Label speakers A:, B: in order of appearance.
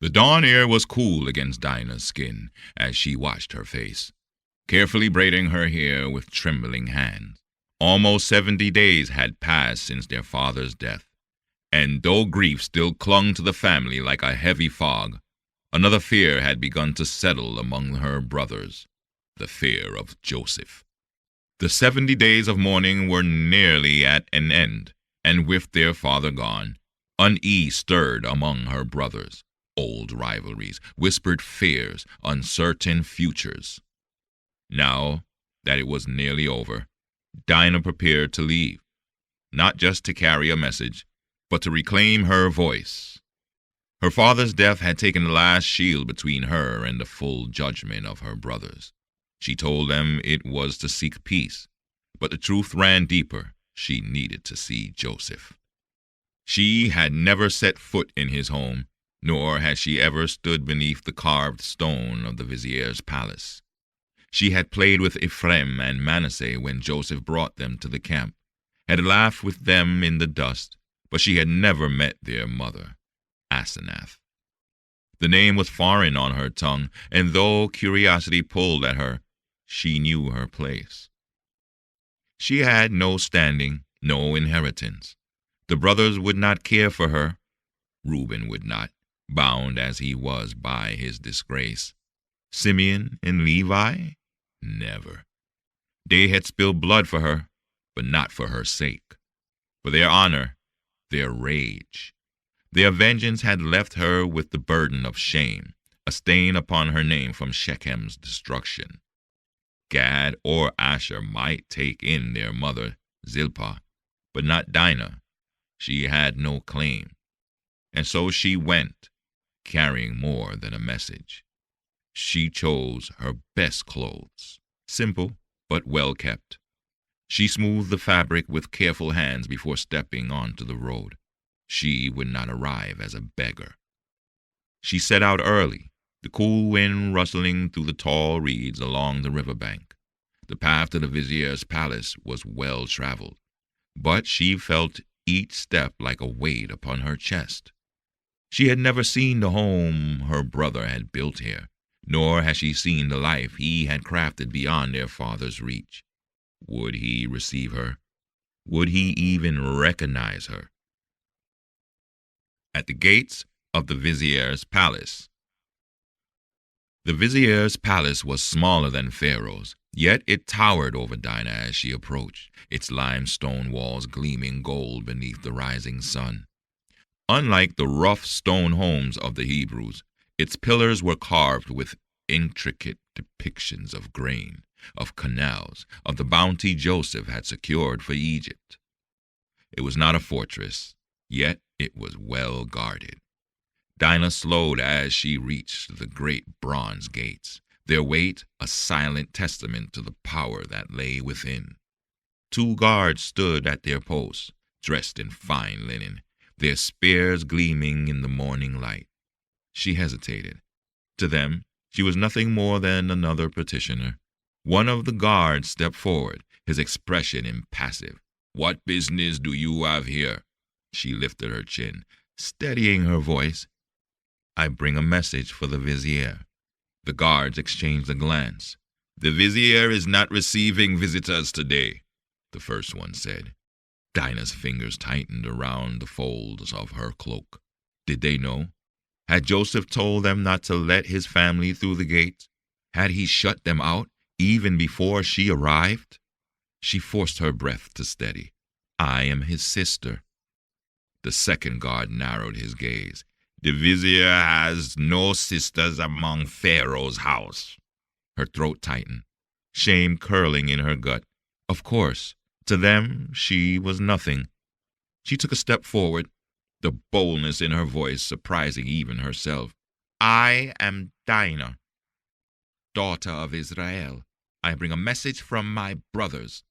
A: The dawn air was cool against Dinah's skin as she washed her face, carefully braiding her hair with trembling hands. Almost 70 days had passed since their father's death, and though grief still clung to the family like a heavy fog, another fear had begun to settle among her brothers, the fear of Joseph. The 70 days of mourning were nearly at an end, and with their father gone, unease stirred among her brothers. Old rivalries, whispered fears, uncertain futures. Now that it was nearly over, Dinah prepared to leave, not just to carry a message, but to reclaim her voice. Her father's death had taken the last shield between her and the full judgment of her brothers. She told them it was to seek peace, but the truth ran deeper. She needed to see Joseph. She had never set foot in his home, nor had she ever stood beneath the carved stone of the vizier's palace. She had played with Ephraim and Manasseh when Joseph brought them to the camp, had laughed with them in the dust, but she had never met their mother, Asenath. The name was foreign on her tongue, and though curiosity pulled at her, she knew her place. She had no standing, no inheritance. The brothers would not care for her. Reuben would not, bound as he was by his disgrace. Simeon and Levi? Never. They had spilled blood for her, but not for her sake. For their honor, their rage. Their vengeance had left her with the burden of shame, a stain upon her name from Shechem's destruction. Gad or Asher might take in their mother, Zilpah, but not Dinah. She had no claim. And so she went, carrying more than a message. She chose her best clothes, simple but well kept. She smoothed the fabric with careful hands before stepping onto the road. She would not arrive as a beggar. She set out early, the cool wind rustling through the tall reeds along the riverbank. The path to the vizier's palace was well traveled, but she felt each step like a weight upon her chest. She had never seen the home her brother had built here, nor had she seen the life he had crafted beyond their father's reach. Would he receive her? Would he even recognize her? At the gates of the vizier's palace. The vizier's palace was smaller than Pharaoh's, yet it towered over Dinah as she approached, its limestone walls gleaming gold beneath the rising sun. Unlike the rough stone homes of the Hebrews, its pillars were carved with intricate depictions of grain, of canals, of the bounty Joseph had secured for Egypt. It was not a fortress, yet it was well guarded. Dinah slowed as she reached the great bronze gates, their weight a silent testament to the power that lay within. 2 guards stood at their posts, dressed in fine linen, their spears gleaming in the morning light. She hesitated. To them, she was nothing more than another petitioner. One of the guards stepped forward, his expression impassive. "What business do you have here?" She lifted her chin, steadying her voice. "I bring a message for the vizier." The guards exchanged a glance. "The vizier is not receiving visitors today," the first one said. Dinah's fingers tightened around the folds of her cloak. Did they know? Had Joseph told them not to let his family through the gates? Had he shut them out even before she arrived? She forced her breath to steady. "I am his sister." The second guard narrowed his gaze. "The vizier has no sisters among Pharaoh's house." Her throat tightened, shame curling in her gut. Of course, to them she was nothing. She took a step forward, the boldness in her voice surprising even herself. "I am Dinah, daughter of Israel. I bring a message from my brothers."